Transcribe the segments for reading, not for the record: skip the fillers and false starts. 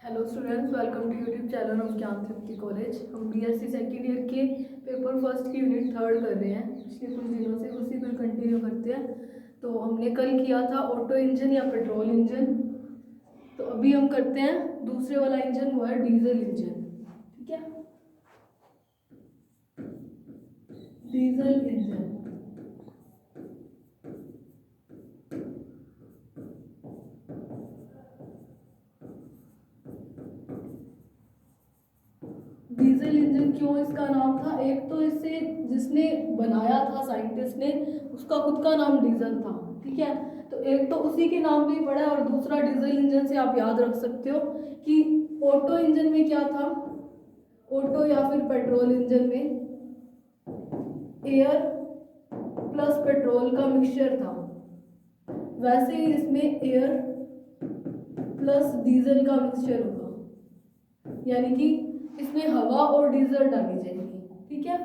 Hello students, welcome to YouTube channel of Gyan Tripti college. हम BSc second year के paper first की unit third कर रहे हैं। पिछले कुछ दिनों से उसी पर कंटिन्यू करते हैं। तो हमने कल किया था ऑटो इंजन या पेट्रोल इंजन। तो अभी हम करते हैं दूसरे वाला इंजन, वो है डीजल इंजन। ठीक है, डीजल इंजन। डीजल इंजन क्यों इसका नाम था? एक तो इससे जिसने बनाया था, साइंटिस्ट ने, उसका खुद का नाम डीजल था। ठीक है, तो एक तो उसी के नाम पे ही पड़ा है, और दूसरा डीजल इंजन से आप याद रख सकते हो कि ऑटो इंजन में क्या था, ऑटो या फिर पेट्रोल इंजन में एयर प्लस पेट्रोल का मिक्सचर था। वैसे ही इसमें एयर प्लस डीजल का मिक्सचर होगा, यानी कि इसमें हवा और डीजल डाली जाएगी। ठीक है,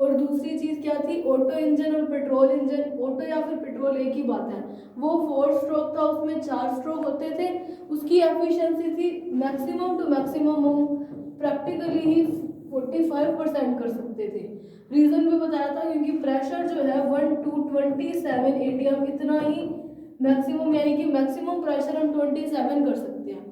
और दूसरी चीज क्या थी? ऑटो इंजन और पेट्रोल इंजन, ऑटो या फिर पेट्रोल एक ही बात है। वो 4 स्ट्रोक था, उसमें 4 स्ट्रोक होते थे। उसकी एफिशिएंसी थी मैक्सिमम टू मैक्सिमम हम प्रैक्टिकली ही 45% कर सकते थे। रीजन भी बताया था, क्योंकि प्रेशर जो है 1 to 27 एटीएम इतना ही मैक्सिमम, यानी कि मैक्सिमम प्रेशर हम 27 कर सकते हैं।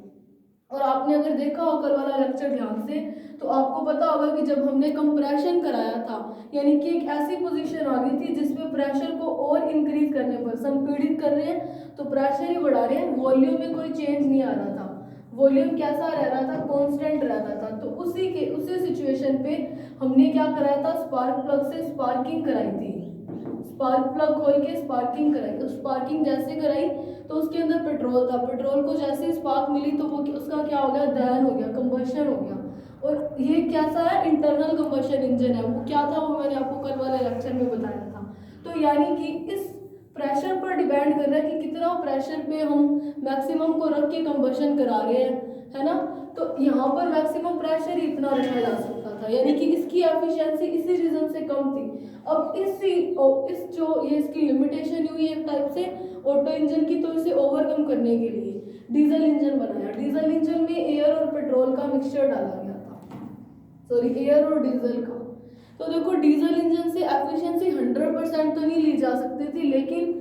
और आपने अगर देखा हो कल वाला लेक्चर ध्यान से, तो आपको पता होगा कि जब हमने कंप्रेशन कराया था, यानी कि एक ऐसी पोजीशन आ गई थी जिसमें प्रेशर को और इंक्रीज करने पर, संपीड़ित कर रहे हैं तो प्रेशर ही बढ़ा रहे हैं, वॉल्यूम में कोई चेंज नहीं आ रहा था। वॉल्यूम कैसा रह रहा था? कांस्टेंट रह रहा था। तो उसी सिचुएशन पे हमने क्या कराया था? स्पार्क प्लग से स्पार्किंग कराई थी। स्पार्क प्लग खोल के स्पार्किंग कराई। तो स्पार्किंग जैसे कराई तो उसके अंदर पेट्रोल था। पेट्रोल को जैसे स्पार्क मिली तो वो उसका क्या हो गया? दहन हो गया, कंबशन हो गया। और ये कैसा है? इंटरनल कंबशन इंजन है। वो क्या था? वो मैंने आपको कल वाले लेक्चर में बताया था। तो यानी कि इस प्रेशर पर डिपेंड कर रहा है कि कितना प्रेशर पे हम मैक्सिमम को रख के कंबशन करा रहे हैं, है ना। तो यहाँ पर मैक्सिमम प्रेशर ही इतना रखा जा सकता था, यानी कि इसकी एफिशिएंसी इसी रीजन से कम थी। अब इस जो ये इसकी लिमिटेशन हुई एक टाइप से ऑटो इंजन की, तो इसे ओवरकम करने के लिए डीजल इंजन बनाया। डीजल इंजन में एयर और पेट्रोल का मिक्सचर डाला गया था, सॉरी एयर और डीजल का। तो देखो, डीजल इंजन से एफिशिएंसी 100% तो नहीं ली जा सकती थी, लेकिन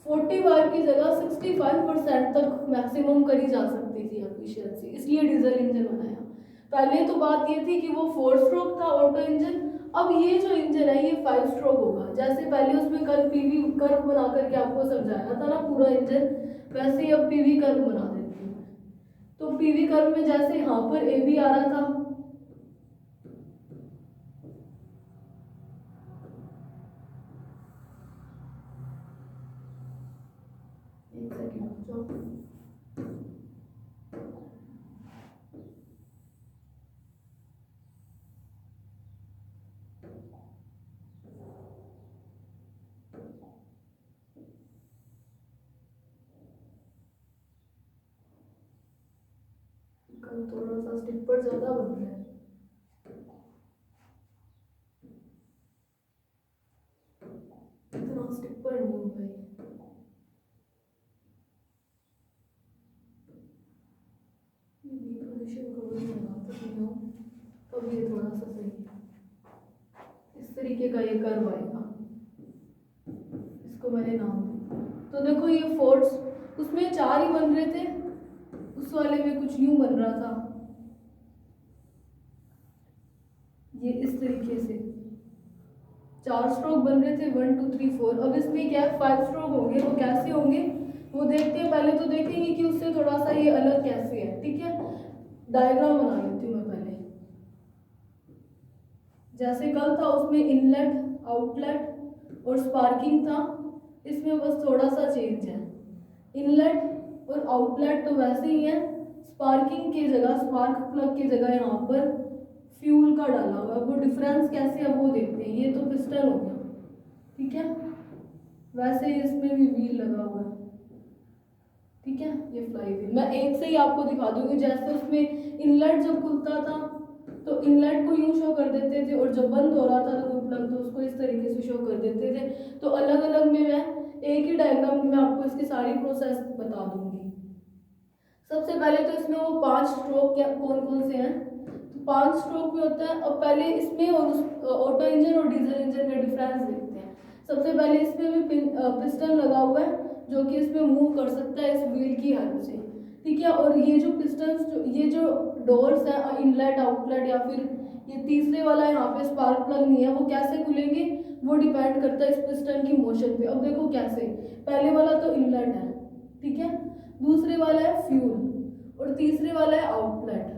45 की जगह 65% तक मैक्सिमम करी जा सकती थी एफिशिएंसी, इसलिए डीजल इंजन बनाया। पहले तो बात ये थी कि वो 4 स्ट्रोक था ऑटो इंजन। अब ये जो इंजन है ये 5 स्ट्रोक होगा। जैसे पहले उसमें कल पीवी कर्व बना करके आपको समझाया था ना पूरा इंजन, वैसे ही अब पीवी कर्व बना देते हैं। तो पीवी कर्व में जैसे यहाँ पर ए बी आ रहा था, एक सेकेंड, कल थोड़ा सा स्टिपर ज्यादा बन रहा है। इतना स्टिपर नहीं हो भाई। ये पोजीशन कवर नहीं लगा तो अब ये थोड़ा सा सही है। इस तरीके का ये कर्व आएगा, इसको मैंने नाम दिया। तो देखो ये फोर्स, उसमें 4 ही बन रहे थे, उस वाले में कुछ यूं बन रहा था, ये इस तरीके से 4 स्ट्रोक बन रहे थे, 1 2 3 4। अब इसमें क्या है? 5 स्ट्रोक होंगे। वो कैसे होंगे वो देखते हैं। पहले तो देखेंगे कि उससे थोड़ा सा ये अलग कैसे है। ठीक है, डायग्राम बना लेती हूँ मैं पहले। जैसे कल था उसमें इनलेट आउटलेट और स्पार्किंग था, इसमें बस थोड़ा सा चेंज है। इनलेट और आउटलेट तो वैसे ही है, स्पार्किंग की जगह, स्पार्क प्लग की जगह यहाँ पर फ्यूल का डाला हुआ है। वो डिफरेंस कैसे है वो देखते हैं। ये तो पिस्टन हो गया, ठीक है। वैसे ही इसमें भी व्हील लगा हुआ है, ठीक है। ये फ्लाई व्हील मैं एक से ही आपको दिखा दूंगी। जैसे उसमें इनलेट जब खुलता था तो इनलेट को यूं शो कर देते थे, और जब बंद हो रहा था तो प्लग तो उसको इस तरीके से शो कर देते थे। तो अलग अलग में मैं एक ही डायग्राम में आपको इसकी सारी प्रोसेस बता दूंगी। सबसे पहले तो इसमें वो 5 स्ट्रोक क्या कौन कौन से हैं, तो 5 स्ट्रोक में होता है। अब पहले इसमें और ऑटो इंजन और डीजल इंजन में डिफरेंस देखते हैं। सबसे पहले इसमें भी पिस्टन लगा हुआ है जो कि इसमें मूव कर सकता है इस व्हील की हेल्प से, ठीक है। और ये जो पिस्टन ये जो डोर्स है इनलेट आउटलेट या फिर ये तीसरे वाला यहाँ पे स्पार्क प्लग नहीं है, वो कैसे खुलेंगे वो डिपेंड करता है इस पिस्टन की मोशन पे। अब देखो कैसे, पहले वाला तो इनलेट है, ठीक है, दूसरे वाला है फ्यूल और तीसरे वाला है आउटलेट।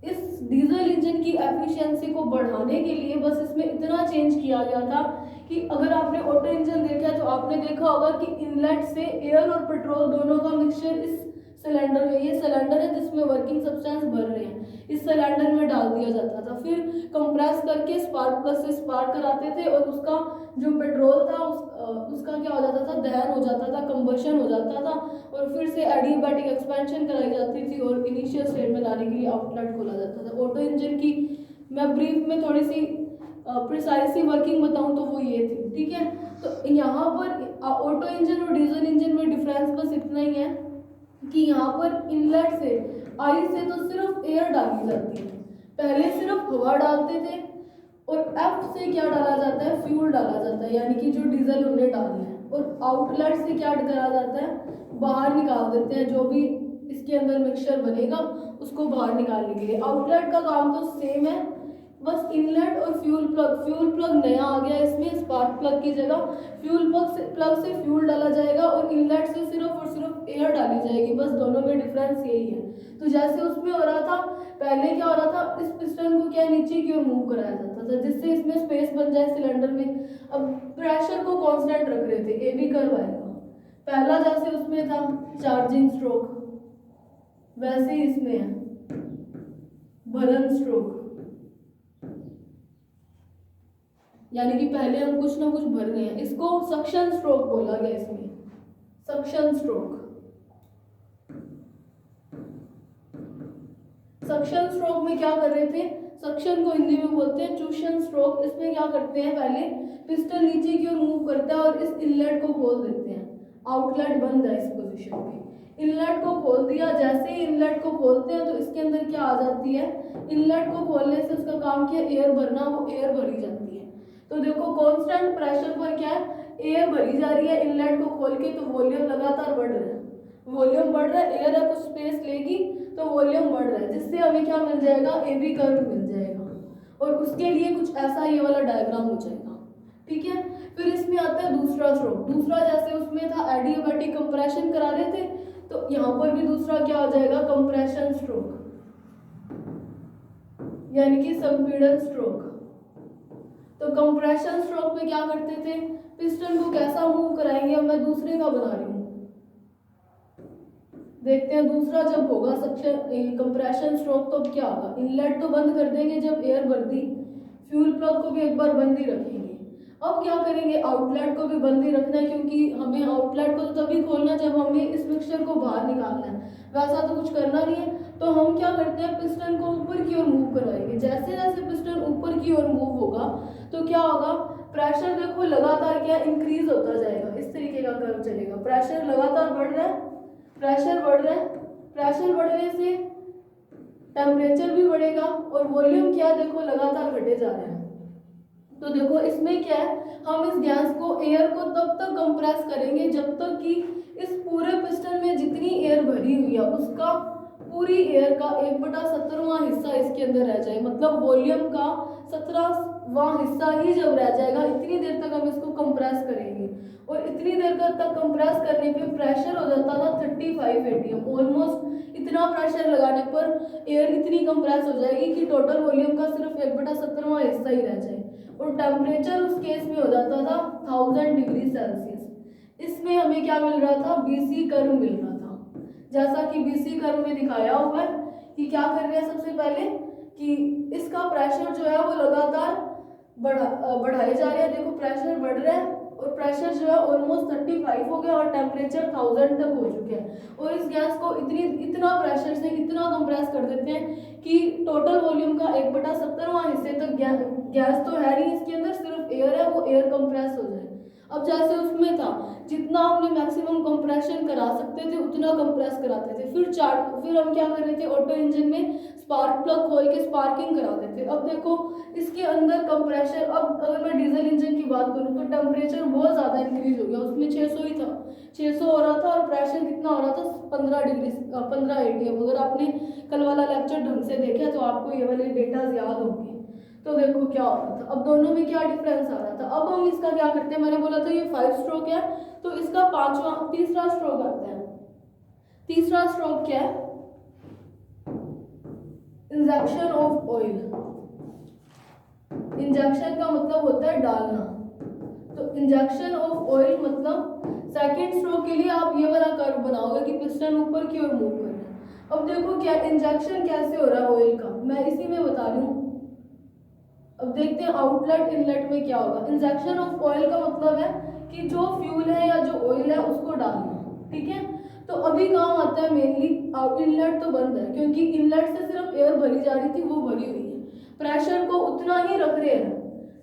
इस डीजल इंजन की एफिशिएंसी को बढ़ाने के लिए बस इसमें इतना चेंज किया गया था कि अगर आपने ऑटो इंजन देखा तो आपने देखा होगा कि इनलेट से एयर और पेट्रोल दोनों का मिक्सचर इस सिलेंडर में, ये सिलेंडर है जिसमें वर्किंग सब्सटेंस भर रहे हैं, इस सिलेंडर में डाल दिया जाता था, फिर कंप्रेस करके स्पार्क प्लग से स्पार्क कराते थे और उसका जो पेट्रोल था उसका क्या हो जाता था, दहन हो जाता था, कंबशन हो जाता था और फिर से एडियाबैटिक एक्सपेंशन कराई जाती थी और इनिशियल स्टेट में लाने के लिए आउटलेट खोला जाता था। ऑटो इंजन की मैं ब्रीफ में थोड़ी सी प्रिसाइसली वर्किंग बताऊं तो वो ये थी, ठीक है। तो यहाँ पर ऑटो इंजन और डीजल इंजन में डिफरेंस बस इतना ही है कि यहाँ पर इनलेट से आई से तो सिर्फ एयर डाली जाती है, पहले सिर्फ हवा डालते थे, और एफ से क्या डाला जाता है, फ्यूल डाला जाता है, यानी कि जो डीजल हमने डालना है, और आउटलेट से क्या करा जाता है, बाहर निकाल देते हैं जो भी इसके अंदर मिक्सचर बनेगा उसको बाहर निकालने के लिए। आउटलेट का काम तो सेम है, बस इनलेट और फ्यूल प्लग नया आ गया इसमें स्पार्क प्लग की जगह, फ्यूल प्लग से फ्यूल डाला जाएगा और इनलेट से सिर्फ और सिर्फ एयर डाली जाएगी, बस दोनों में डिफरेंस यही है। तो जैसे उसमें हो रहा था, पहले क्या हो रहा था, इस पिस्टन को क्या नीचे की ओर मूव कराया जाता था जिससे इसमें स्पेस बन जाए सिलेंडर में। अब प्रेशर को कांस्टेंट रख रहे थे, ए बी कर्व आएगा, पहला जैसे उसमें था चार्जिंग स्ट्रोक वैसे ही इसमें है भरन स्ट्रोक, यानी कि पहले हम कुछ ना कुछ भर रहे हैं, इसको सक्शन स्ट्रोक बोला गया इसमें, सक्शन स्ट्रोक। सक्शन स्ट्रोक में क्या कर रहे थे, सक्शन को हिंदी में बोलते हैं चूशन स्ट्रोक। इसमें क्या करते हैं, पहले पिस्टन नीचे की ओर मूव करता है और इस इनलेट को खोल देते हैं, आउटलेट बंद है इस पोजीशन पे, इनलेट को खोल दिया। जैसे ही इनलेट को खोलते हैं तो इसके अंदर क्या आ जाती है, इनलेट को खोलने से उसका काम क्या है, एयर भरना, वो एयर भरी जाती है। तो देखो कांस्टेंट प्रेशर पर क्या है, एयर भरी जा रही है इनलेट को खोल के, तो वॉल्यूम लगातार बढ़ रहा है, वॉल्यूम बढ़ रहा है, एयर है कुछ स्पेस लेगी तो वॉल्यूम बढ़ रहा है, जिससे हमें क्या मिल जाएगा, ए बी कर्व मिल जाएगा, और उसके लिए कुछ ऐसा ये वाला डायग्राम हो जाएगा, ठीक है। फिर इसमें आता है दूसरा स्ट्रोक, दूसरा जैसे उसमें था एडियाबैटिक कंप्रेशन करा रहे थे, तो यहाँ पर भी दूसरा क्या हो जाएगा, कंप्रेशन स्ट्रोक, यानी कि संपीड़न स्ट्रोक। तो कंप्रेशन स्ट्रोक में क्या करते थे, पिस्टन को कैसा मूव कराएंगे, अब मैं दूसरे का बना रही हूँ, देखते हैं दूसरा जब होगा सक्शन कंप्रेशन स्ट्रोक तो क्या होगा, इनलेट तो बंद कर देंगे जब एयर भर दी, फ्यूल प्लग को भी एक बार बंद ही रखेंगे। अब क्या करेंगे, आउटलेट को भी बंद ही रखना है, क्योंकि हमें आउटलेट को तो तभी खोलना जब हमें इस मिक्सचर को बाहर निकालना है, वैसा तो कुछ करना नहीं है। तो हम क्या करते हैं, पिस्टन को ऊपर की ओर मूव करवाएंगे, जैसे जैसे पिस्टन ऊपर की ओर मूव होगा तो क्या होगा, प्रेशर देखो लगातार क्या इंक्रीज होता जाएगा, इस तरीके का कर्व चलेगा, प्रेशर लगातार बढ़ रहा है, प्रेशर बढ़ रहा है, प्रेशर बढ़ने से टेम्परेचर भी बढ़ेगा और वॉल्यूम क्या देखो लगातार घटे जा रहा है। तो देखो इसमें क्या है, हम इस गैस को, एयर को तब तक कंप्रेस करेंगे जब तक कि इस पूरे पिस्टन में जितनी एयर भरी हुई है उसका पूरी एयर का 1/17वां हिस्सा इसके अंदर रह जाए, मतलब वॉल्यूम का 17वां हिस्सा ही जब रह जाएगा, इतनी देर तक हम इसको कंप्रेस करेंगे। और इतनी देर तक कंप्रेस करने पे प्रेशर हो जाता था 35 एटीएम, ऑलमोस्ट इतना प्रेशर लगाने पर एयर इतनी कंप्रेस हो जाएगी कि टोटल वॉल्यूम का सिर्फ 1/17वां हिस्सा ही रह जाए, और टेम्परेचर उस केस में हो जाता था 1000 डिग्री सेल्सियस। इसमें हमें क्या मिल रहा था, बीसी कर्व मिल रहा था, जैसा कि बीसी कर्व में दिखाया हुआ है कि क्या कर रहे हैं, सबसे पहले कि इसका प्रेशर जो है वो लगातार बढ़ाए जा रहे हैं, देखो प्रेशर बढ़ रहा है और प्रेशर जो है ऑलमोस्ट 35 हो गया और टेम्परेचर 1000 तक हो चुके हैं, और इस गैस को इतना प्रेशर से इतना कंप्रेस कर देते हैं कि टोटल वॉल्यूम का 1/17वां हिस्से तक गैस तो है नहीं इसके अंदर, सिर्फ एयर है, वो एयर कंप्रेस हो जाए। अब जैसे उसमें था जितना हमने मैक्सिमम कंप्रेशन करा सकते थे उतना कंप्रेस कराते थे। फिर हम क्या कर रहे थे, ऑटो इंजन में स्पार्क प्लग खोल के स्पार्किंग कराते थे। अब देखो इसके अंदर कंप्रेशर, अब अगर मैं डीजल इंजन की बात करूँ तो टेम्परेचर बहुत ज़्यादा इंक्रीज हो गया, उसमें 600 ही था, 600 हो रहा था और प्रेशर कितना हो रहा था 15 डिग्री 15 ATM। अगर आपने कल वाला लेक्चर ढंग से देखा तो आपको ये वाले डेटाज याद होंगे। तो देखो क्या हो रहा था, अब दोनों में क्या डिफरेंस आ रहा था। अब हम इसका क्या करते हैं, मैंने बोला था ये 5 स्ट्रोक है, तो इसका तीसरा स्ट्रोक आता है। तीसरा स्ट्रोक क्या है, इंजेक्शन ऑफ ऑयल। इंजेक्शन का मतलब होता है डालना, तो इंजेक्शन ऑफ ऑयल मतलब सेकेंड स्ट्रोक के लिए आप ये वाला कर्व बनाओगे कि पिस्टन ऊपर की ओर मूव करना है। अब देखो क्या इंजेक्शन कैसे हो रहा है ऑयल का, मैं इसी में बता रही हूँ। अब देखते हैं आउटलेट इनलेट में क्या होगा। इंजेक्शन ऑफ ऑयल का मतलब है कि जो फ्यूल है या जो ऑयल है उसको डालना, ठीक है। तो अभी काम आता है मेनली, इनलेट तो बंद है क्योंकि इनलेट से सिर्फ एयर भरी जा रही थी, वो भरी हुई है। प्रेशर को उतना ही रख रहे हैं,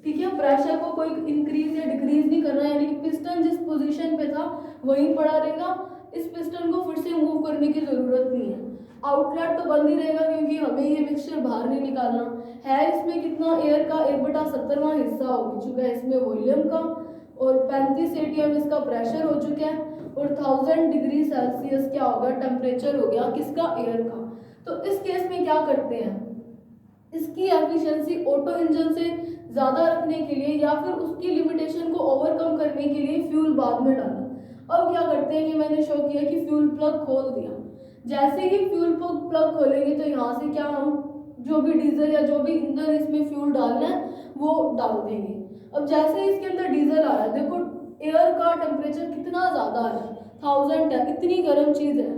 ठीक है, प्रेशर को कोई इंक्रीज या डिक्रीज नहीं करना, यानी कि पिस्टन जिस पोजीशन पे था वहीं पड़ा रहेगा। इस पिस्टन को फिर से मूव करने की जरूरत नहीं है। आउटलेट तो बंद ही रहेगा क्योंकि हमें ये मिक्सचर बाहर नहीं निकालना है। इसमें कितना एयर का 1/70वां हिस्सा हो चुका है इसमें वॉल्यूम का, और 35 ATM इसका प्रेशर हो चुका है, और 1000 डिग्री सेल्सियस क्या होगा टेम्परेचर हो गया किसका, एयर का। तो इस केस में क्या करते हैं, इसकी एफिशिएंसी ऑटो इंजन से ज़्यादा रखने के लिए या फिर उसकी लिमिटेशन को ओवरकम करने के लिए फ्यूल बाद में डाला। अब क्या करते हैं, ये मैंने शो किया कि फ्यूल प्लग खोल दिया। जैसे ही फ्यूल प्लग खोलेंगे तो यहाँ से क्या हम जो भी डीजल या जो भी ईंधन इसमें फ्यूल डालना है वो डाल देंगे। अब जैसे ही इसके अंदर डीजल आ रहा है, देखो एयर का टेम्परेचर कितना ज़्यादा है, 1000 है, इतनी गर्म चीज़ है,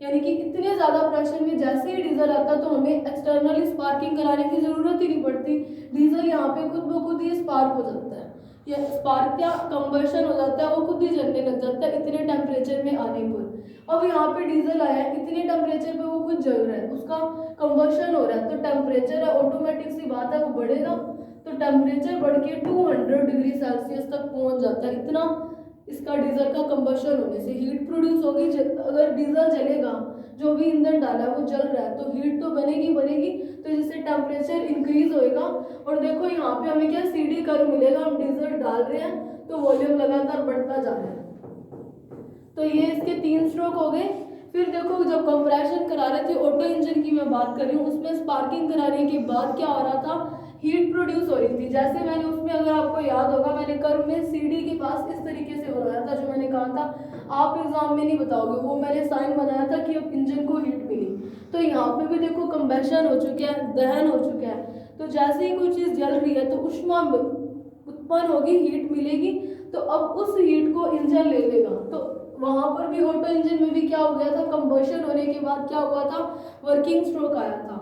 यानी कि इतने ज़्यादा प्रेशर में जैसे ही डीजल आता है तो हमें एक्सटर्नली स्पार्किंग कराने की ज़रूरत ही नहीं पड़ती। डीजल यहाँ पे खुद ब खुद ही स्पार्क हो जाता है, या स्पार्क क्या कंबशन हो जाता है, वो खुद ही जलने लग जाता है इतने टेम्परेचर में आने पर। अब यहाँ पे डीजल आया है, इतने टेम्परेचर पे वो खुद जल रहा है, उसका कंबशन हो रहा है, तो टेम्परेचर है ऑटोमेटिक सी बात है वो बढ़ेगा। तो टेम्परेचर बढ़ के 200 डिग्री सेल्सियस तक पहुँच जाता है। इतना इसका डीजल का कंबशन होने से हीट प्रोड्यूस होगी। अगर डीजल जलेगा, जो भी ईंधन डाला है वो जल रहा है, तो हीट तो बनेगी, तो जिससे टेम्परेचर इंक्रीज होएगा। और देखो यहाँ पे हमें क्या CD कर्व मिलेगा, हम डीजल डाल रहे हैं तो वॉल्यूम लगातार बढ़ता जा रहा है। तो ये इसके 3 स्ट्रोक हो गए। फिर देखो जब कंप्रेशन करा रहे थे, ऑटो इंजन की मैं बात कर रही हूँ, उसमें स्पार्किंग कराने के बाद क्या हो रहा था, हीट प्रोड्यूस हो रही थी। जैसे मैंने उसमें, अगर आपको याद होगा, मैंने कर्व में CD के पास इस तरीके से बनाया था, जो मैंने कहा था आप एग्जाम में नहीं बताओगे, वो मैंने साइन बनाया था कि अब इंजन को हीट मिली। तो यहाँ पे भी देखो कंबेशन हो चुका है, दहन हो चुका है। तो जैसे ही कोई चीज़ जल रही है तो ऊष्मा उत्पन्न होगी, हीट मिलेगी, तो अब उस हीट को इंजन ले लेगा। तो वहाँ पर भी ऑटो इंजन में भी क्या हो गया था, कंबशन होने के बाद क्या हुआ था, वर्किंग स्ट्रोक आया था।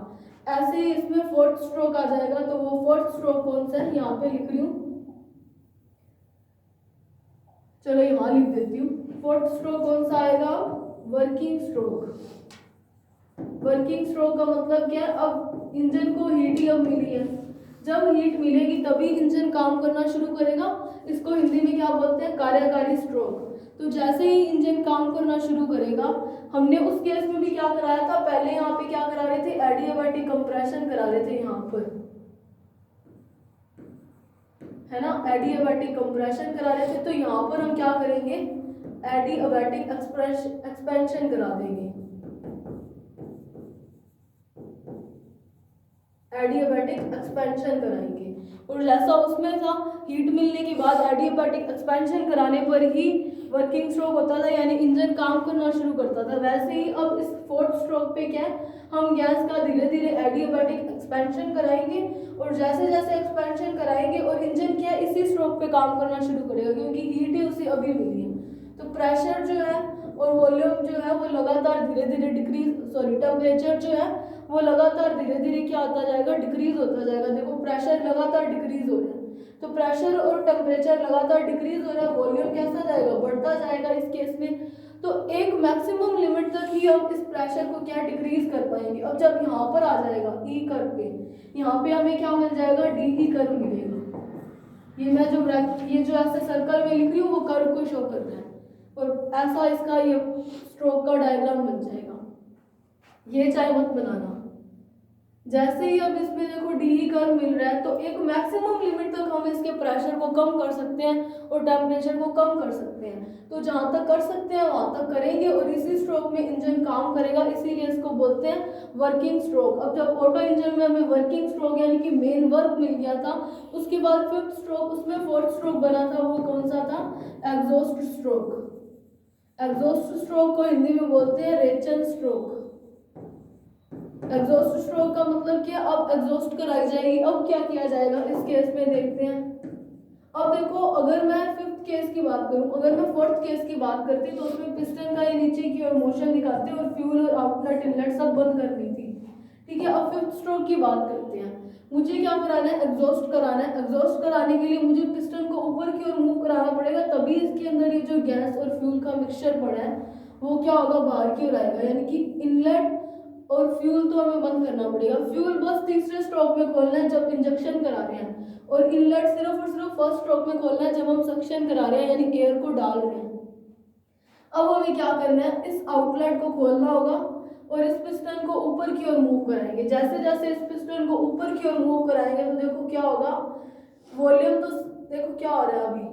ऐसे ही इसमें 4th स्ट्रोक आ जाएगा। तो वो 4th स्ट्रोक कौन सा है, यहाँ पे लिख रही हूँ, चलो यहाँ लिख देती हूँ। 4th स्ट्रोक कौन सा आएगा, वर्किंग स्ट्रोक। वर्किंग स्ट्रोक का मतलब क्या है, अब इंजन को हीट ही अब मिली है, जब हीट मिलेगी तभी इंजन काम करना शुरू करेगा। इसको हिंदी में क्या बोलते हैं, कार्यकारी स्ट्रोक। तो जैसे ही इंजन काम करना शुरू करेगा, हमने उस केस में भी क्या कराया था, पहले यहाँ पे क्या करा रहे थे, एडियाबैटिक कंप्रेशन करा रहे थे यहाँ पर, है ना, एडियाबैटिक कंप्रेशन करा रहे थे। तो यहाँ पर हम क्या करेंगे, एडियाबैटिक एक्सपेंशन करा देंगे, एडियाबैटिक एक्सपेंशन कराएंगे। और जैसा उसमें था, हीट मिलने के बाद एडियाबैटिक एक्सपेंशन कराने पर ही वर्किंग स्ट्रोक होता था, यानी इंजन काम करना शुरू करता था। वैसे ही अब इस 4th स्ट्रोक पे क्या है, हम गैस का धीरे धीरे एडियाबैटिक एक्सपेंशन कराएंगे, और जैसे जैसे एक्सपेंशन कराएंगे और इंजन क्या है इसी स्ट्रोक पे काम करना शुरू करेगा, क्योंकि हीट ही उसे अभी मिली है। तो प्रेशर जो है और वॉल्यूम जो है वो लगातार धीरे धीरे टेम्परेचर जो है वो लगातार धीरे धीरे क्या होता जाएगा, डिक्रीज होता जाएगा। देखो प्रेशर लगातार डिक्रीज हो रहा है, तो प्रेशर और टेम्परेचर लगातार डिक्रीज हो रहा है, वॉल्यूम कैसा जाएगा, बढ़ता जाएगा इस केस में। तो एक मैक्सिमम लिमिट तक ही हम इस प्रेशर को क्या डिक्रीज कर पाएंगे। अब जब यहाँ पर आ जाएगा ई कर्व पे, यहाँ पे हमें क्या मिल जाएगा, डी कर्व मिलेगा। ये जो ऐसे सर्कल में लिख रही हूँ वो कर्व को शो कर रहा है, और ऐसा इसका ये स्ट्रोक का डायग्राम बन जाएगा। ये चाहे मत बनाना। जैसे ही अब इसमें देखो डी कर्व मिल रहा है, तो एक मैक्सिमम लिमिट तक हम इसके प्रेशर को कम कर सकते हैं और टेम्परेचर को कम कर सकते हैं। तो जहाँ तक कर सकते हैं वहाँ तक करेंगे, और इसी स्ट्रोक में इंजन काम करेगा, इसीलिए इसको बोलते हैं वर्किंग स्ट्रोक। अब जब ऑटो इंजन में हमें वर्किंग स्ट्रोक यानी कि मेन वर्क मिल गया था, उसके बाद फिफ्थ स्ट्रोक, उसमें फोर्थ स्ट्रोक बना था, वो कौन सा था? Exhaust stroke. एग्जॉस्ट स्ट्रोक को हिंदी में बोलते हैं रेचन स्ट्रोक। एग्जॉस्ट स्ट्रोक का मतलब क्या? अब एग्जॉस्ट कराई जाएगी। अब क्या किया जाएगा इस केस में देखते हैं। अब देखो, अगर मैं फिफ्थ केस की बात करूं, अगर मैं फोर्थ केस की बात करती तो उसमें पिस्टन का ये नीचे की ओर मोशन दिखाते और फ्यूल और आउटलेट इनलेट सब बंद करनी थी। ठीक है, अब फिफ्थ स्ट्रोक की बात करते हैं। मुझे क्या कराना है? एग्जॉस्ट कराना है। एग्जॉस्ट कराने के लिए मुझे पिस्टन को ऊपर की ओर मूव कराना पड़ेगा, तभी इसके अंदर ये जो गैस और फ्यूल का मिक्सचर पड़ा है वो क्या होगा? बाहर की ओर आएगा। यानी कि इनलेट और फ्यूल तो हमें बंद करना पड़ेगा। फ्यूल बस तीसरे स्ट्रोक में खोलना है जब इंजेक्शन करा रहे हैं, और इनलेट सिर्फ और सिर्फ फर्स्ट स्ट्रोक में खोलना है जब हम सक्शन करा रहे हैं यानी एयर को डाल रहे हैं। अब हमें क्या करना है? इस आउटलेट को खोलना होगा और इस पिस्टन को ऊपर की ओर मूव कराएंगे। जैसे जैसे इस पिस्टन को ऊपर की ओर मूव कराएंगे तो देखो क्या होगा? वॉल्यूम तो देखो क्या हो रहा है, अभी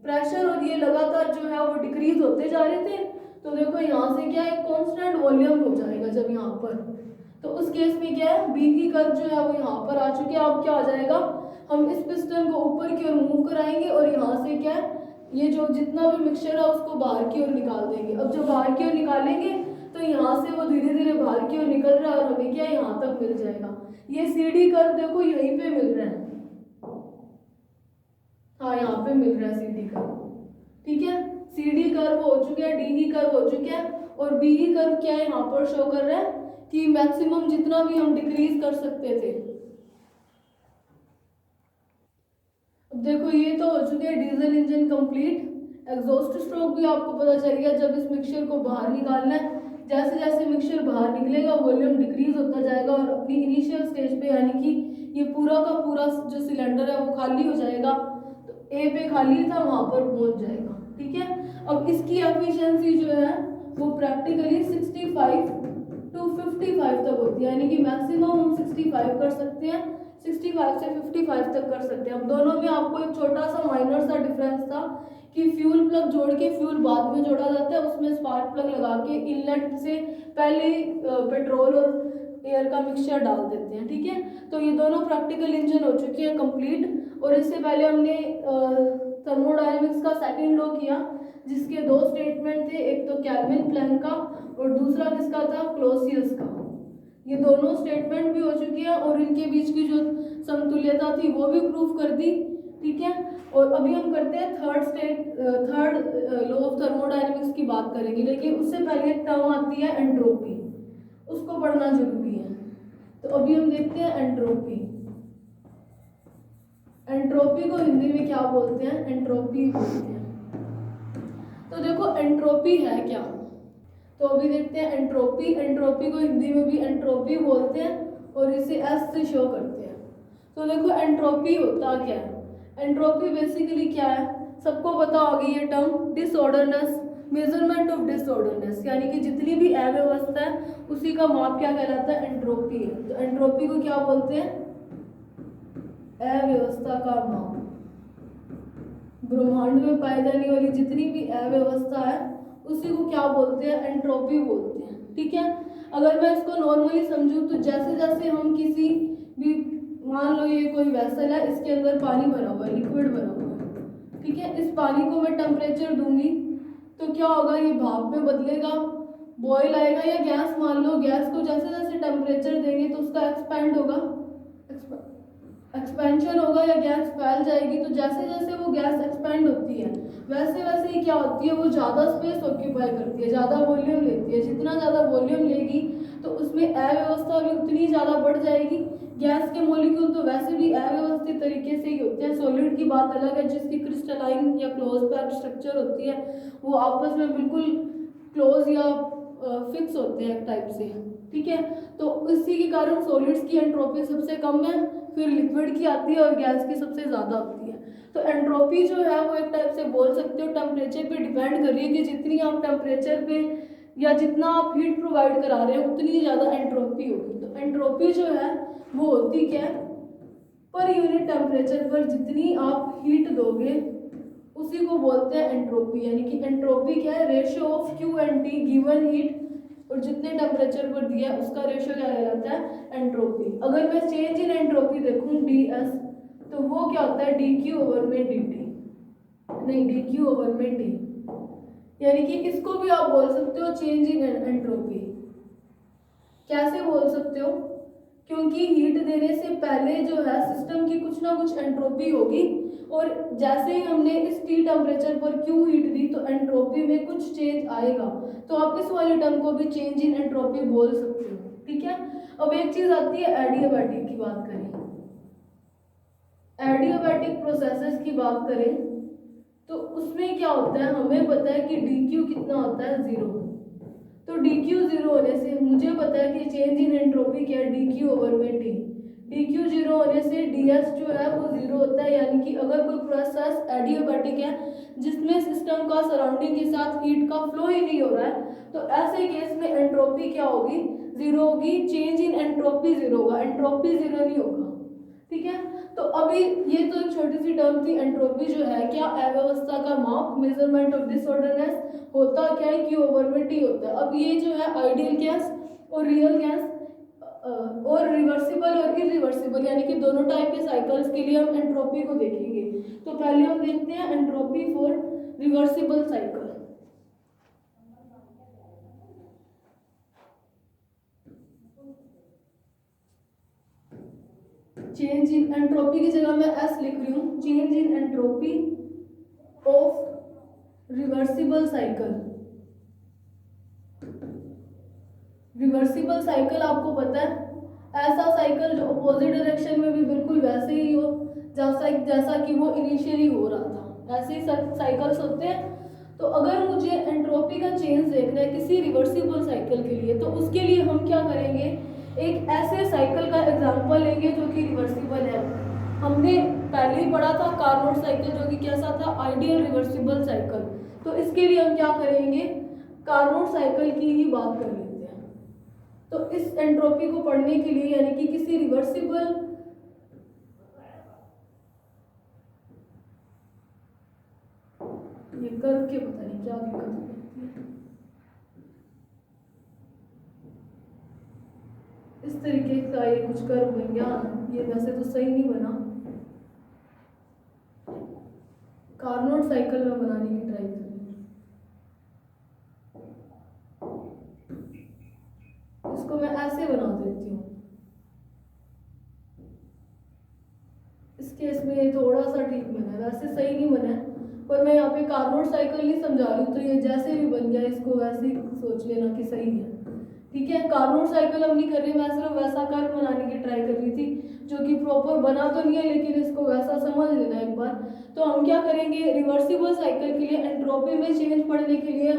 प्रेशर और ये लगातार जो है वो डिक्रीज होते जा रहे थे। तो देखो यहाँ से क्या है? कांस्टेंट वॉल्यूम हो जाएगा जब यहाँ पर। तो उस केस में क्या है? बी की कर्व जो है वो यहाँ पर आ चुकी है। अब क्या हो जाएगा? हम इस पिस्टन को ऊपर की ओर मूव कराएंगे और यहाँ से क्या है? ये जो जितना भी मिक्सचर है उसको बाहर की ओर निकाल देंगे। अब जब बाहर की ओर निकालेंगे तो यहाँ से वो धीरे धीरे बाहर की ओर निकल रहा है और हमें क्या यहाँ तक मिल जाएगा। ये सीडी कर्व देखो यहीं पे मिल रहा है। हाँ, यहाँ पे मिल रहा है सीडी कर्व। ठीक है, सीडी कर्व हो चुका है, डी कर्व हो चुका है, और बी कर्व क्या है? यहाँ पर शो कर रहा है कि मैक्सिमम जितना भी हम डिक्रीज कर सकते थे। अब देखो ये तो हो चुके हैं diesel engine complete. Exhaust stroke भी आपको पता चल गया जब इस मिक्सचर को बाहर निकालना है। जैसे जैसे मिक्सचर बाहर निकलेगा वॉल्यूम डिक्रीज होता जाएगा और अपनी इनिशियल स्टेज पे यानी कि ये पूरा का पूरा जो सिलेंडर है वो खाली हो जाएगा। तो ए पे खाली था वहां पर पहुंच जाएगा। ठीक है, अब इसकी एफिशिएंसी जो है वो प्रैक्टिकली 65 टू 55 तक होती है, यानी कि मैक्सिमम हम 65 कर सकते हैं, 65 से 55 तक कर सकते हैं। अब दोनों में आपको एक छोटा सा माइनर सा डिफरेंस था कि फ्यूल प्लग जोड़ के फ्यूल बाद में जोड़ा जाता है, उसमें स्पार्क प्लग लगा के इनलेट से पहले पेट्रोल और एयर का मिक्सचर डाल देते हैं। ठीक है, तो ये दोनों प्रैक्टिकल इंजन हो चुके हैं कंप्लीट। और इससे पहले हमने थर्मोडायनेमिक्स का सेकंड लॉ किया जिसके दो स्टेटमेंट थे, एक तो केल्विन प्लैंक का और दूसरा किसका था? क्लोसियस का। ये दोनों स्टेटमेंट भी हो चुकी है और इनके बीच की जो समतुल्यता थी वो भी प्रूफ कर दी। ठीक है, और अभी हम करते हैं थर्ड लॉ ऑफ थर्मोडायनेमिक्स की बात करेंगे, लेकिन उससे पहले एक टर्म आती है एंट्रोपी, उसको पढ़ना जरूरी है। तो अभी हम देखते हैं एंट्रोपी। एंट्रोपी को हिंदी में क्या बोलते हैं? एंट्रोपी बोलते हैं। तो देखो एंट्रोपी है क्या, तो अभी देखते हैं एंट्रोपी। एंट्रोपी को हिंदी में भी एंट्रोपी बोलते हैं और इसे एस से शो करते हैं। तो देखो एंट्रोपी होता क्या है? एंट्रोपी बेसिकली क्या है? सबको पता होगी ये term, disorderness, measurement of disorderness, यानी कि जितनी भी अव्यवस्था है उसी का माप क्या कहलाता है? एंट्रोपी है। तो एंट्रोपी को क्या बोलते हैं? अव्यवस्था का माप। ब्रह्मांड में पाई जाने वाली जितनी भी अव्यवस्था है उसी को क्या बोलते हैं? एंट्रोपी बोलते हैं। ठीक है, अगर मैं इसको नॉर्मली समझूं तो जैसे जैसे हम किसी भी, मान लो ये कोई वेसल है, इसके अंदर पानी भरा हुआ है, लिक्विड भरा हुआ है। ठीक है, इस पानी को मैं टेम्परेचर दूंगी तो क्या होगा? ये भाप में बदलेगा, बॉयल आएगा, या गैस, मान लो गैस को जैसे जैसे टेम्परेचर देंगे तो उसका एक्सपेंड होगा, एक्सपेंशन होगा, या गैस फैल जाएगी। तो जैसे जैसे वो गैस एक्सपेंड होती है वैसे वैसे ही क्या होती है? वो ज़्यादा स्पेस ऑक्यूपाई करती है, ज़्यादा वॉल्यूम लेती है। जितना ज़्यादा वॉल्यूम लेगी तो उसमें अव्यवस्था भी उतनी ज़्यादा बढ़ जाएगी। गैस के मॉलिक्यूल तो वैसे भी अव्यवस्थित तरीके से ही होते हैं। सॉलिड की बात अलग है, जिसकी क्रिस्टलाइन या क्लोज पैक्ड स्ट्रक्चर होती है, वो आपस में बिल्कुल क्लोज या फिक्स होते हैं एक टाइप से। ठीक है, तो इसी के कारण सॉलिड्स की एंट्रोपी सबसे कम है, फिर लिक्विड की आती है और गैस की सबसे ज़्यादा होती है। तो एंट्रोपी जो है वो एक टाइप से बोल सकते हो टेम्परेचर पे डिपेंड कर रही है कि जितनी आप टेम्परेचर पे या जितना आप हीट प्रोवाइड करा रहे हैं उतनी ज़्यादा एंट्रोपी होगी। तो एंट्रोपी जो है वो होती क्या है, पर यूनिट टेम्परेचर पर जितनी आप हीट दोगे उसी को बोलते हैं एंट्रोपी। यानी कि एंट्रोपी क्या है, ratio of Q and T given heat और जितने टेम्परेचर पर दिया है उसका रेशियो क्या कहलाता है, एंट्रोपी। अगर मैं चेंज इन एंट्रोपी देखूं डी एस, तो वो क्या होता है डी क्यू ओवर में डी टी, नहीं डी क्यू ओवर में टी। यानी कि इसको भी आप बोल सकते हो चेंज इन एंट्रोपी। कैसे बोल सकते हो, क्योंकि हीट देने से पहले जो है सिस्टम की कुछ ना कुछ एंट्रोपी होगी और जैसे ही हमने इस टी टेम्परेचर पर क्यू हीट दी तो एंट्रोपी में कुछ चेंज आएगा। तो आप इस वाले टर्म को भी चेंज इन एंट्रोपी बोल सकते हो, ठीक है। अब एक चीज आती है एडियाबैटिक की बात करें, एडियाबैटिक प्रोसेसेस की बात करें तो उसमें क्या होता है, हमें पता है कि डी क्यू कितना होता है 0। तो डी क्यू 0 होने से मुझे पता है कि चेंज इन एंट्रोपी क्या है डी क्यू ओवर में टी। डी क्यू 0 होने से डी एस जो है वो 0 होता है। यानी कि अगर कोई प्रोसेस एडियाबैटिक है जिसमें सिस्टम का सराउंडिंग के साथ हीट का फ्लो ही नहीं हो रहा है तो ऐसे केस में एंट्रोपी क्या होगी, 0 होगी। चेंज इन एंट्रोपी 0 होगा, एंट्रोपी 0 नहीं होगा, ठीक है। तो अभी ये तो एक छोटी सी टर्म थी। एंट्रोपी जो है क्या, अव्यवस्था का माप, मेजरमेंट ऑफ डिसऑर्डरनेस। होता क्या है, क्यू ओवर में टी होता है। अब ये जो है आइडियल गैस और रियल गैस और रिवर्सिबल और इरिवर्सिबल यानी कि दोनों टाइप के साइकिल्स के लिए हम एंट्रोपी को देखेंगे। तो पहले हम देखते हैं entropy for reversible cycle. Change in entropy की जगह मैं एस लिख रही हूँ, change in entropy of reversible cycle. Reversible cycle आपको पता है ऐसा साइकिल जो अपोजिट डायरेक्शन में भी बिल्कुल वैसे ही हो जैसा कि वो इनिशियली हो रहा था, ऐसे ही साइकिल्स होते हैं। तो अगर मुझे एंट्रोपी का चेंज देखना है किसी रिवर्सिबल साइकिल के लिए तो उसके लिए हम क्या करेंगे, एक ऐसे साइकिल का एग्जांपल लेंगे जो कि रिवर्सिबल है। हमने पहले ही पढ़ा था कार्नोट साइकिल जो कि कैसा था, आइडियल रिवर्सिबल साइकिल। तो इसके लिए हम क्या करेंगे, कार्नोट साइकिल की ही बात कर लेते हैं। तो इस एंट्रोपी को पढ़ने के लिए यानी कि किसी रिवर्सिबल ये कर्व के पता नहीं क्या दिक्कत होती है, इस तरीके का ये कुछ कर्व बन गया। ये वैसे तो सही नहीं बना, कार्नोट साइकिल में बनाने की ट्राई करें। इसको मैं ऐसे बना देती हूँ, इस केस में ये थोड़ा सा ठीक बना है, वैसे सही नहीं बना है पर मैं यहाँ पे कार्नोट साइकिल नहीं समझा रही हूँ। तो ये जैसे भी बन गया इसको वैसे ही सोच लेना कि सही है, ठीक है। कार्नोट साइकिल हम नहीं कर रही, मैं सिर्फ वैसा कर्व बनाने की ट्राई कर रही थी जो कि प्रॉपर बना तो नहीं है लेकिन इसको वैसा समझ लेना एक बार। तो हम क्या करेंगे, रिवर्सिबल साइकिल के लिए एंट्रोपी में चेंज पढ़ने के लिए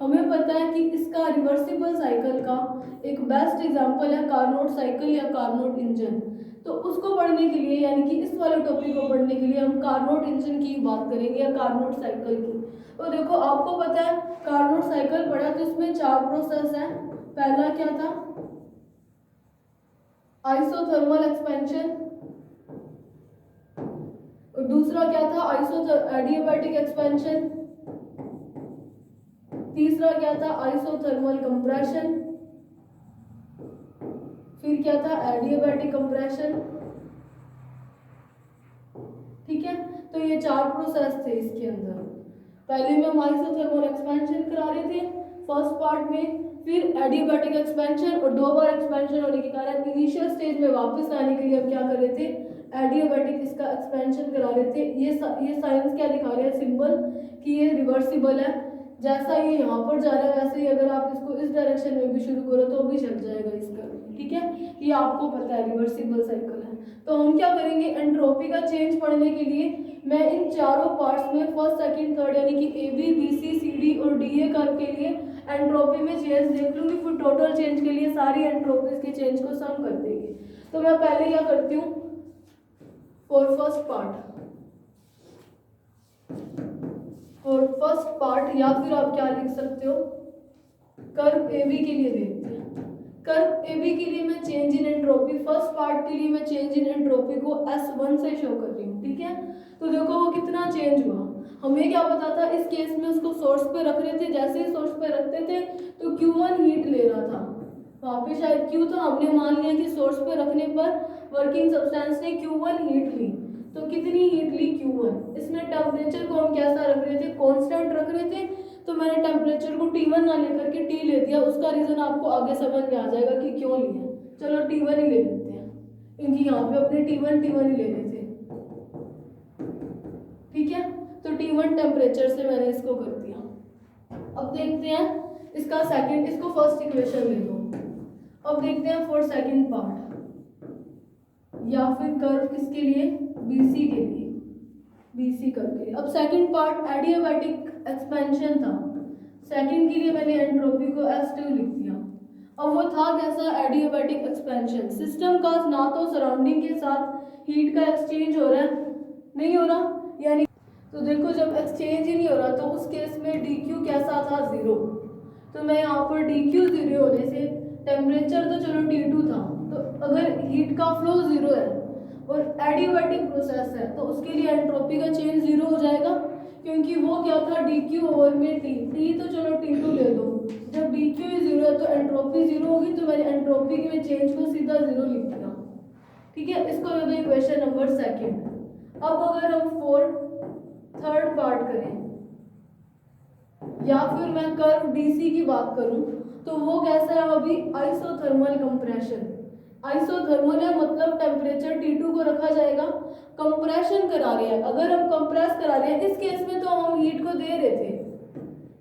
हमें पता है कि इसका रिवर्सिबल साइकिल का एक बेस्ट एग्जांपल है कार्नोट साइकिल या कार्नोट इंजन। तो उसको पढ़ने के लिए यानी कि इस वाले टॉपिक को पढ़ने के लिए हम कार्नोट इंजन की बात करेंगे या कार्नोट साइकिल की। तो देखो आपको पता है कार्नोट साइकिल पढ़ा तो इसमें 4 प्रोसेस है। पहला क्या था, आइसोथर्मल एक्सपेंशन, और दूसरा क्या था एडियाबैटिक एक्सपेंशन, तीसरा क्या था आइसोथर्मल कंप्रेशन, फिर क्या था एडियाबैटिक कंप्रेशन, ठीक है। तो ये 4 प्रोसेस थे इसके अंदर। पहले में हम आइसोथर्मल एक्सपेंशन करा रहे थे फर्स्ट पार्ट में, फिर एडियाबैटिक एक्सपेंशन और 2 बार एक्सपेंशन होने के कारण इनिशियल स्टेज में वापस आने के लिए हम क्या कर रहे थे, एडियाबैटिक इसका एक्सपेंशन करा रहे थे। ये साइंस क्या दिखा रहे हैं, सिंबल कि ये रिवर्सिबल है। जैसा ये यहाँ पर जा रहा है वैसे ही अगर आप इसको इस डायरेक्शन में भी शुरू करो तो भी चल जाएगा इसका, ठीक है। ये आपको पता है रिवर्सिबल साइकिल है। तो हम क्या करेंगे, एंट्रोपी का चेंज पढ़ने के लिए मैं इन चारों पार्ट्स में फर्स्ट सेकंड थर्ड यानी कि A B B C C D और डी ए कर्व के लिए एंट्रोपी में चेंज देख लूँगी, फिर टोटल चेंज के लिए सारी एंट्रोपीज के चेंज को सम कर देंगे। तो मैं पहले क्या करती हूँ, फॉर फर्स्ट पार्ट, या फिर आप क्या लिख सकते हो, कर्व AB के लिए देखते हैं। कर्व AB के लिए मैं change in entropy, first part के लिए मैं चेंज इन एंट्रोपी को S1 से शो कर रही हूँ, ठीक है। तो देखो वो कितना चेंज हुआ, हमें क्या पता था, इस केस में उसको सोर्स पे रख रहे थे, जैसे ही सोर्स पे रखते थे तो Q1 हीट ले रहा था, वहाँ पे शायद Q था, हमने मान लिया कि सोर्स पे रखने पर वर्किंग सब्सटेंस ने Q1 हीट ली, तो कितनी हीट ली, Q1। इसमें टेम्परेचर को हम कैसा रख रहे थे, कांस्टेंट रख रहे थे, तो मैंने टेम्परेचर को T1 ना लेकर के T ले दिया। उसका रीजन आपको आगे समझ में आ जाएगा कि क्यों लिया। चलो T1 ही ले लेते हैं, क्योंकि यहाँ पे अपने T1 ही ले लेते, ठीक है। तो T1 टेम्परेचर से मैंने इसको कर दिया। अब देखते हैं इसका सेकंड, इसको फर्स्ट इक्वेशन ले दो। अब देखते हैं फॉर सेकंड पार्ट, या फिर कर्व किसके लिए, BC के लिए, BC कर्व के लिए। अब सेकंड पार्ट एडियाबैटिक एक्सपेंशन था, सेकंड के लिए मैंने एंट्रोपी को S2 लिख दिया। अब वो था कैसा, एडियाबैटिक एक्सपेंशन, सिस्टम का ना तो सराउंडिंग के साथ हीट का एक्सचेंज हो रहा है, नहीं हो रहा, यानी तो देखो जब एक्सचेंज ही नहीं हो रहा तो उस केस में dq कैसा था, 0। तो मैं यहाँ पर dq 0 होने से टेम्परेचर तो चलो T2 था, तो अगर हीट का फ्लो 0 है और एडियाबैटिक प्रोसेस है तो उसके लिए एंट्रोपी का चेंज 0 हो जाएगा, क्योंकि वो क्या था, dq ओवर में t तो चलो T2 ले दो, जब dq ही 0 है तो एंट्रोपी 0 होगी, तो मैंने एंट्रोपी में चेंज को सीधा 0 लिख दिया, ठीक है। इसको दे दो इक्वेशन नंबर सेकंड। अब अगर हम थर्ड पार्ट करें, या फिर मैं कर्व DC की बात करूं, तो वो कैसा है, अभी आइसोथर्मल कंप्रेशन, आइसोथर्मल है मतलब टेम्परेचर T2 को रखा जाएगा, कंप्रेशन करा रहे हैं। अगर हम कंप्रेस करा रहे हैं, इस केस में तो हम हीट को दे रहे थे,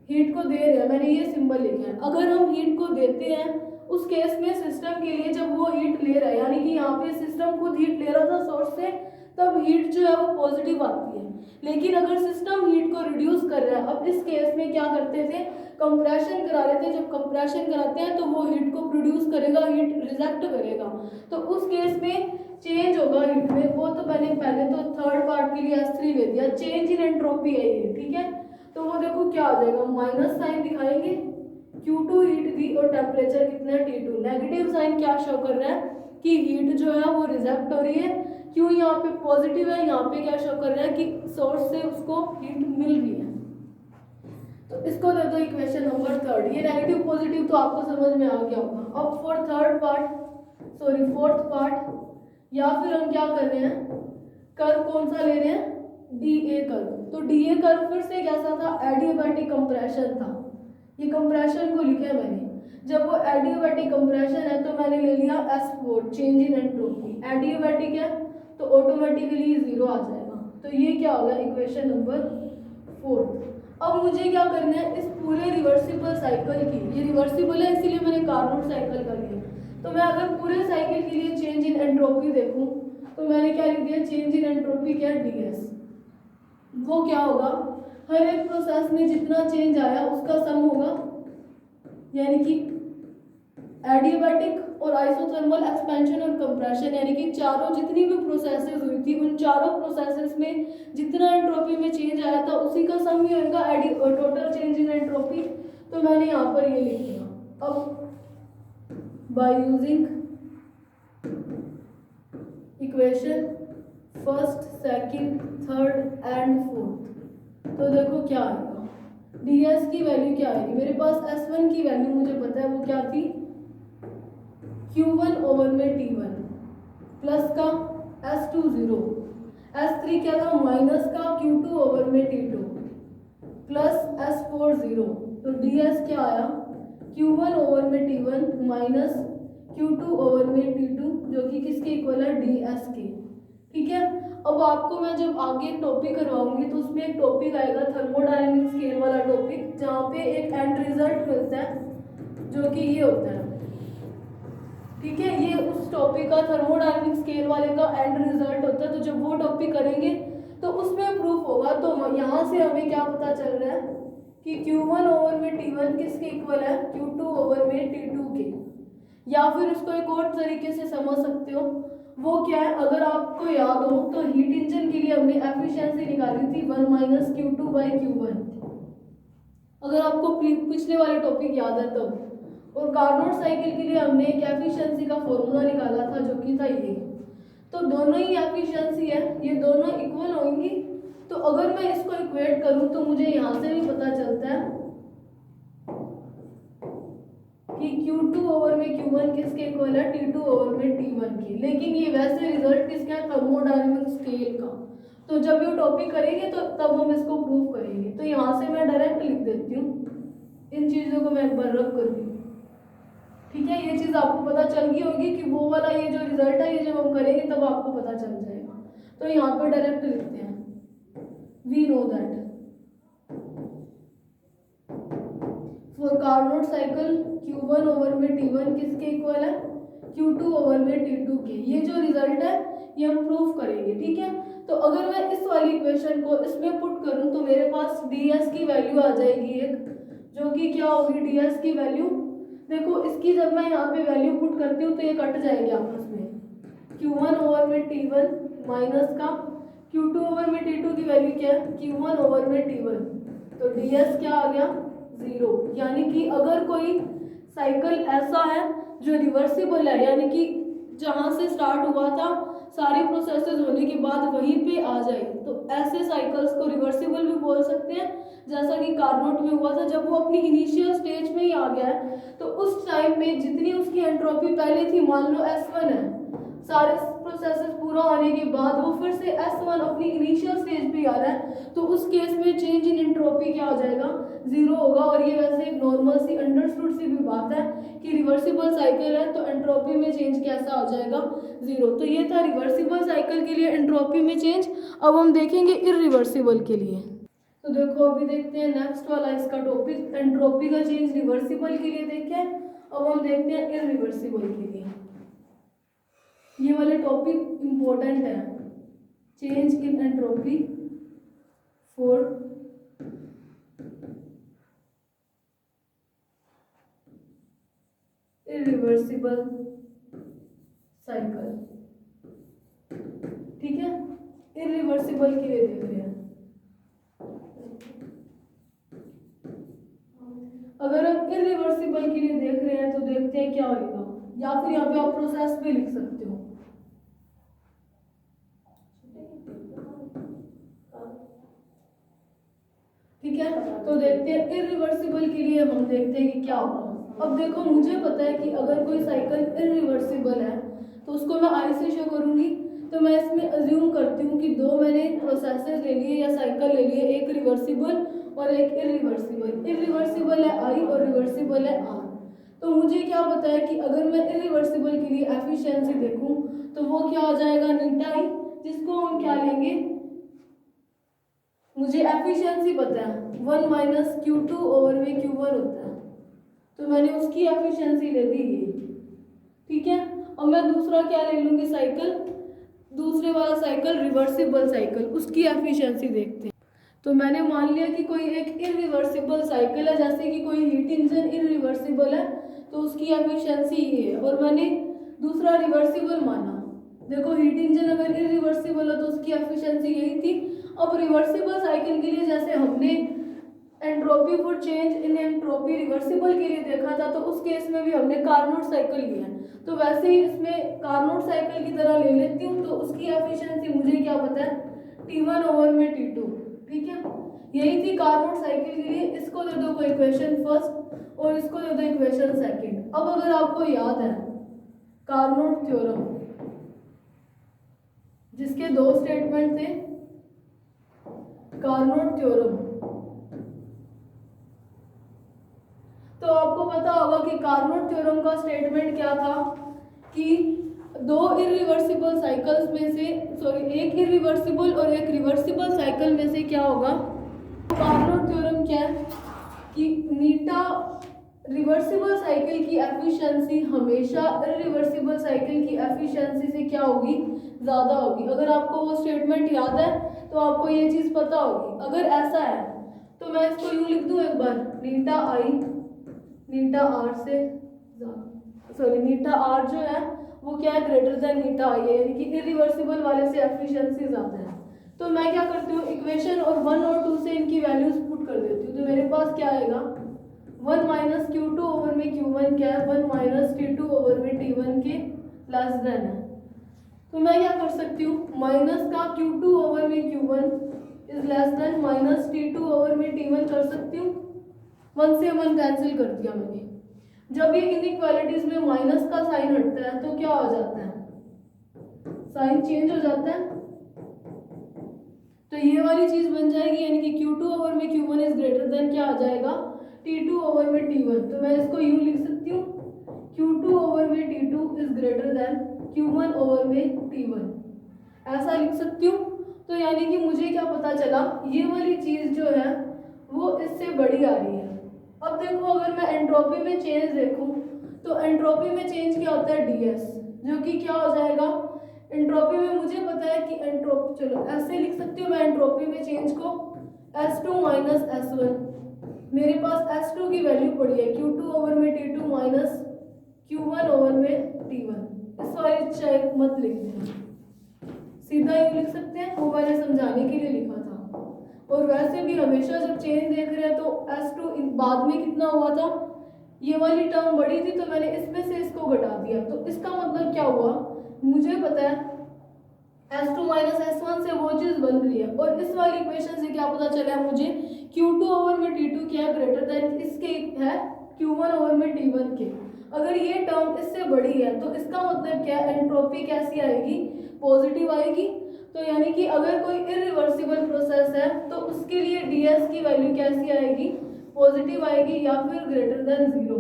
हीट को दे रहे हैं, मैंने ये सिंबल लिखा है। अगर हम हीट को देते हैं उस केस में सिस्टम के लिए, जब वो हीट ले रहा है, यानी कि यहाँ पे सिस्टम खुद हीट ले रहा था सोर्स से, तब हीट जो है वो पॉजिटिव आती है। लेकिन अगर सिस्टम हीट को रिड्यूस कर रहा है, अब इस केस में क्या करते थे, कंप्रेशन करा रहे थे। जब कंप्रेशन कराते हैं तो वो हीट को प्रोड्यूस करेगा, हीट रिजेक्ट करेगा, तो उस केस में चेंज होगा हीट में। वो तो मैंने पहले तो थर्ड पार्ट के लिए S3 ले दिया, चेंज इन एंट्रोपी है ये, ठीक है। तो वो देखो क्या आ जाएगा, माइनस साइन दिखाएंगे, Q2 हीट दी और टेम्परेचर कितना है, T2। नेगेटिव साइन क्या शो कर रहा है कि हीट जो है वो रिजेक्ट हो रही है, क्यों यहाँ पे पॉजिटिव है, यहाँ पे क्या शो कर रहा है कि सोर्स से उसको हीट मिल रही है। तो इसको दे दो इक्वेशन नंबर थर्ड। ये नेगेटिव पॉजिटिव तो आपको समझ में आ गया होगा। अब for third part, sorry fourth part, या फिर हम क्या कर रहे हैं, कर्व कौन सा ले रहे हैं, DA कर्व। तो DA कर्व फिर से कैसा था, एडियाबैटिक कंप्रेशन था, ये कंप्रेशन को लिखा है मैंने। जब वो एडियाबैटिक कंप्रेशन है तो मैंने ले लिया S4, change in entropy. Adiabatic है तो ऑटोमेटिकली 0 आ जाएगा। तो ये क्या होगा, इक्वेशन नंबर 4। अब मुझे क्या करना है, इस पूरे रिवर्सिबल साइकिल की, ये रिवर्सिबल है इसीलिए मैंने कार्नोट साइकिल कर लिया। तो मैं अगर पूरे साइकिल के लिए चेंज इन एंट्रोपी देखूं तो मैंने क्या लिख दिया, चेंज इन एंट्रोपी क्या, DS। वो क्या होगा, हर एक प्रोसेस में जितना चेंज आया उसका सम होगा, यानी कि एडियाबैटिक और आइसोथर्मल एक्सपेंशन और कंप्रेशन, यानी कि चारों जितनी भी प्रोसेसेस हुई थी उन चारों प्रोसेसेस में जितना एंट्रोपी में चेंज आया था उसी का सम ही होगा टोटल चेंज इन एंट्रोपी। तो मैंने यहाँ पर ये लिख दिया। अब by using equation first, second, third and fourth, तो देखो क्या आएगा, DS की वैल्यू क्या आएगी, मेरे पास S1 की वैल्यू मुझे पता है वो क्या थी, Q1 ओवर में T1 प्लस का S2 0, S3 क्या था, माइनस का Q2 ओवर में T2 प्लस S4 0। तो DS क्या आया, Q1 ओवर में T1 माइनस Q2 ओवर में T2, जो कि किसके इक्वल है, DS के, ठीक है। अब आपको मैं जब आगे टॉपिक करवाऊंगी तो उसमें एक टॉपिक आएगा थर्मोडायनेमिक स्केल वाला टॉपिक, जहाँ पे एक एंड रिजल्ट मिलता है जो कि ये होता है, ठीक है। ये उस टॉपिक का थर्मोडायनेमिक स्केल वाले का एंड रिजल्ट होता है। तो जब वो टॉपिक करेंगे तो उसमें प्रूफ होगा। तो यहाँ से हमें क्या पता चल रहा है कि Q1 ओवर में T1 किसके इक्वल है, Q2 ओवर में T2 के। या फिर उसको एक और तरीके से समझ सकते हो, वो क्या है, अगर आपको याद हो तो हीट इंजन के लिए हमने एफिशिएंसी निकाली थी 1 माइनस Q2/Q1, अगर आपको पिछले वाले टॉपिक याद है तब। और कार्नोट साइकिल के लिए हमने एक एफिशिएंसी का फॉर्मूला निकाला था जो कि था ये। तो दोनों ही एफिशिएंसी है, ये दोनों इक्वल होंगी। तो अगर मैं इसको इक्वेट करूं तो मुझे यहाँ से भी पता चलता है कि Q2 ओवर में Q1 किसके इक्वल है, T2 ओवर में T1 के। लेकिन ये वैसे रिजल्ट किसका है, थर्मोडायनेमिक स्केल का। तो जब ये टॉपिक करेंगे तो तब हम इसको प्रूव करेंगे। तो यहाँ से मैं डायरेक्ट लिख देती हूँ, इन चीज़ों को मैं एक बार रख कर दूँ। ठीक है, ये चीज़ आपको पता चल गई होगी कि वो वाला ये जो रिजल्ट है ये जब हम करेंगे तब आपको पता चल जाएगा। तो यहाँ पे डायरेक्ट लिखते हैं, we know that for Carnot cycle Q1 over में T1 किसके इक्वल है, Q2 ओवर में T2 के। ये जो रिजल्ट है ये हम प्रूव करेंगे। ठीक है, तो अगर मैं इस वाली इक्वेशन को इसमें पुट करूं तो मेरे पास ds की वैल्यू आ जाएगी एक, जो कि क्या होगी, ds की वैल्यू देखो, इसकी जब मैं यहाँ पे वैल्यू पुट करती हूँ तो ये कट जाएगी आपस में। Q1 ओवर में T1 माइनस का Q2 ओवर में T2 की वैल्यू क्या है, Q1 ओवर में T1। तो ds क्या आ गया, 0। यानी कि अगर कोई साइकिल ऐसा है जो रिवर्सिबल है, यानी कि जहाँ से स्टार्ट हुआ था सारी प्रोसेसेस होने के बाद वहीं पे आ जाए, तो ऐसे साइकिल्स को रिवर्सिबल भी बोल सकते हैं। जैसा कि कार्नोट में हुआ था, जब वो अपनी इनिशियल स्टेज में ही आ गया है तो उस टाइम में जितनी उसकी एंट्रोपी पहले थी, मान लो S1 है, सारे प्रोसेसेस पूरा होने के बाद वो फिर से S1 अपनी इनिशियल स्टेज पे आ रहा है, तो उस केस में चेंज इन एंट्रोपी क्या हो जाएगा, 0 होगा। और ये वैसे एक नॉर्मल सी अंडरस्टूड सी भी बात है कि रिवर्सिबल साइकिल है तो एंट्रोपी में चेंज कैसा हो जाएगा, 0। तो ये था रिवर्सिबल साइकिल के लिए एंट्रोपी में चेंज। अब हम देखेंगे इरिवर्सिबल के लिए। तो देखो अभी देखते हैं नेक्स्ट वाला इसका टॉपिक, एंट्रोपी का चेंज रिवर्सिबल के लिए देखें। अब हम देखते हैं इरिवर्सिबल के लिए। ये वाले टॉपिक इंपॉर्टेंट है, change in entropy for irreversible cycle. ठीक है, इरिवर्सिबल के लिए देख रहे हैं। अगर हम इरिवर्सिबल के लिए देख रहे हैं तो देखते हैं क्या होगा, या फिर यहाँ पे आप प्रोसेस भी लिख सकते हो। ठीक है, तो देखते हैं इरिवर्सिबल के लिए, हम देखते हैं कि क्या होगा। अब देखो मुझे पता है कि अगर कोई साइकिल इरिवर्सिबल है तो उसको मैं आई से शो करूंगी। तो मैं इसमें अज्यूम करती हूँ कि दो मैंने प्रोसेसेस ले लिए या साइकिल ले लिए, एक रिवर्सिबल और एक इरिवर्सिबल। इरिवर्सिबल है आई और रिवर्सिबल है आर। तो मुझे क्या पता है कि अगर मैं इरिवर्सिबल के लिए एफिशिएंसी देखूं तो वो क्या हो जाएगा, नीटा आई, जिसको हम क्या लेंगे, मुझे एफिशिएंसी पता है 1 माइनस Q2 ओवर में Q1 होता है, तो मैंने उसकी एफिशिएंसी ले दी ये। ठीक है, और मैं दूसरा क्या ले लूँगी साइकिल, दूसरे वाला साइकिल रिवर्सिबल साइकिल, उसकी एफिशिएंसी देखते हैं। तो मैंने मान लिया कि कोई एक इरिवर्सिबल साइकिल है, जैसे कि कोई हीट इंजन इरिवर्सिबल है तो उसकी एफिशिएंसी ये है, और मैंने दूसरा रिवर्सिबल माना। देखो हीट इंजन अगर इरिवर्सिबल है तो उसकी एफिशिएंसी यही थी। अब रिवर्सिबल साइकिल के लिए जैसे हमने entropy for change in entropy reversible के लिए देखा था, तो उस केस में भी हमने कार्नोट साइकिल लिया है। तो वैसे ही इसमें कार्नोट साइकिल की तरह ले लेती हूँ। तो उसकी एफिशिएंसी मुझे क्या पता है, T1 ओवर में T2। ठीक है, यही थी कार्नोट साइकिल के लिए। इसको दे दो कोई इक्वेशन फर्स्ट और इसको दे दो इक्वेशन सेकंड। अब अगर आपको याद है कार्नोट थ्योरम, जिसके दो स्टेटमेंट थे, कार्नोट थ्योरम, तो आपको पता होगा कि कार्नोट थ्योरम का स्टेटमेंट क्या था कि दो इरिवर्सिबल साइकिल्स में से, एक इरिवर्सिबल और एक रिवर्सिबल साइकिल में से क्या होगा, कार्नोट थ्योरम क्या है कि नीटा रिवर्सिबल साइकिल की एफिशिएंसी हमेशा इरिवर्सिबल साइकिल की एफिशिएंसी से क्या होगी, ज़्यादा होगी। अगर आपको वो स्टेटमेंट याद है तो आपको ये चीज़ पता होगी। अगर ऐसा है तो मैं इसको यूँ लिख दूँ एक बार, नीटा आई नीटा आर से, नीटा आर जो है वो क्या है, ग्रेटर देन ईटा आई है, यानी कि इरिवर्सिबल वाले से एफिशिएंसी ज़्यादा है। तो मैं क्या करती हूँ, इक्वेशन और 1 और 2 से इनकी वैल्यूज पुट कर देती हूँ। तो मेरे पास क्या आएगा, 1 माइनस Q2 ओवर में Q1 क्या है, 1 माइनस T2 ओवर में T1 के लेस देन है। तो मैं क्या कर सकती हूँ, माइनस का Q2 ओवर में Q1 is less than minus T2 over में T1 कर सकती हूँ। 1 से 1 कैंसिल कर दिया मैंने। जब ये इनइक्वालिटीज में माइनस का साइन हटता है तो क्या हो जाता है, साइन चेंज हो जाता है। तो ये वाली चीज बन जाएगी, यानी कि Q2 ओवर में Q1 इज ग्रेटर देन क्या आ जाएगा, T2 ओवर में T1। तो मैं इसको यूं लिख सकती हूँ, Q2 ओवर में T2 is greater than Q1 over में T1, ऐसा लिख सकती हूँ। तो यानी कि मुझे क्या पता चला, ये वाली चीज जो है वो इससे बड़ी आ रही है। अब देखो, अगर मैं एंट्रोपी में चेंज देखूं तो एंट्रोपी में चेंज क्या होता है, ds, जो कि क्या हो जाएगा, एंट्रोपी में मुझे पता है कि एंट्रोपी, चलो ऐसे लिख सकती हूँ मैं एंट्रोपी में चेंज को, S2 माइनस S1। मेरे पास S2 की वैल्यू पड़ी है Q2 ओवर में T2 माइनस Q1 ओवर में T1। इस वाली चाहे मत लिख देना, सीधा ये लिख सकते हैं, वो मैंने समझाने के लिए लिखा था। और वैसे भी हमेशा जब चेंज देख रहे हैं तो S2 बाद में कितना हुआ था, ये वाली टर्म बड़ी थी तो मैंने इसमें से इसको घटा दिया। तो इसका मतलब क्या हुआ, मुझे पता है S2 माइनस S1 से वो चीज बन रही है। और इस वाली इक्वेशन से क्या पता चला है मुझे, Q2 ओवर में T2 क्या ग्रेटर देन इसके है Q1 ओवर में T1 के। अगर ये टर्म इससे बड़ी है तो इसका मतलब क्या, एंट्रोपी कैसी आएगी, पॉजिटिव आएगी। तो यानी कि अगर कोई इरिवर्सिबल प्रोसेस है तो उसके लिए ds की वैल्यू कैसी आएगी, पॉजिटिव आएगी या फिर ग्रेटर देन 0।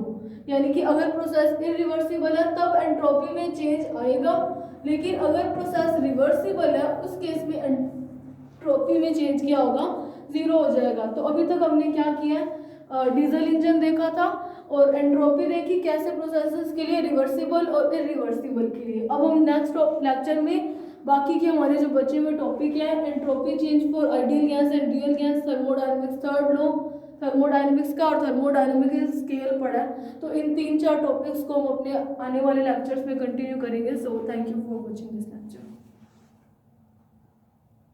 यानी कि अगर प्रोसेस इरिवर्सिबल है तब एंट्रोपी में चेंज आएगा, लेकिन अगर प्रोसेस रिवर्सिबल है उस केस में एंट्रोपी में चेंज किया होगा, 0 हो जाएगा। तो अभी तक हमने क्या किया, डीजल इंजन देखा था और एंट्रोपी देखी, कैसे प्रोसेसेस के लिए, रिवर्सिबल और इरिवर्सिबल के लिए। अब हम नेक्स्ट लेक्चर में बाकी के हमारे जो बचे हुए टॉपिक है, entropy change for ideal gas and real gas, thermodynamics third law, thermodynamics का और थर्मोडायनेमिक स्केल पढ़ा है। तो इन 3-4 टॉपिक्स को हम अपने आने वाले लेक्चर्स में कंटिन्यू करेंगे। So thank you for watching this lecture.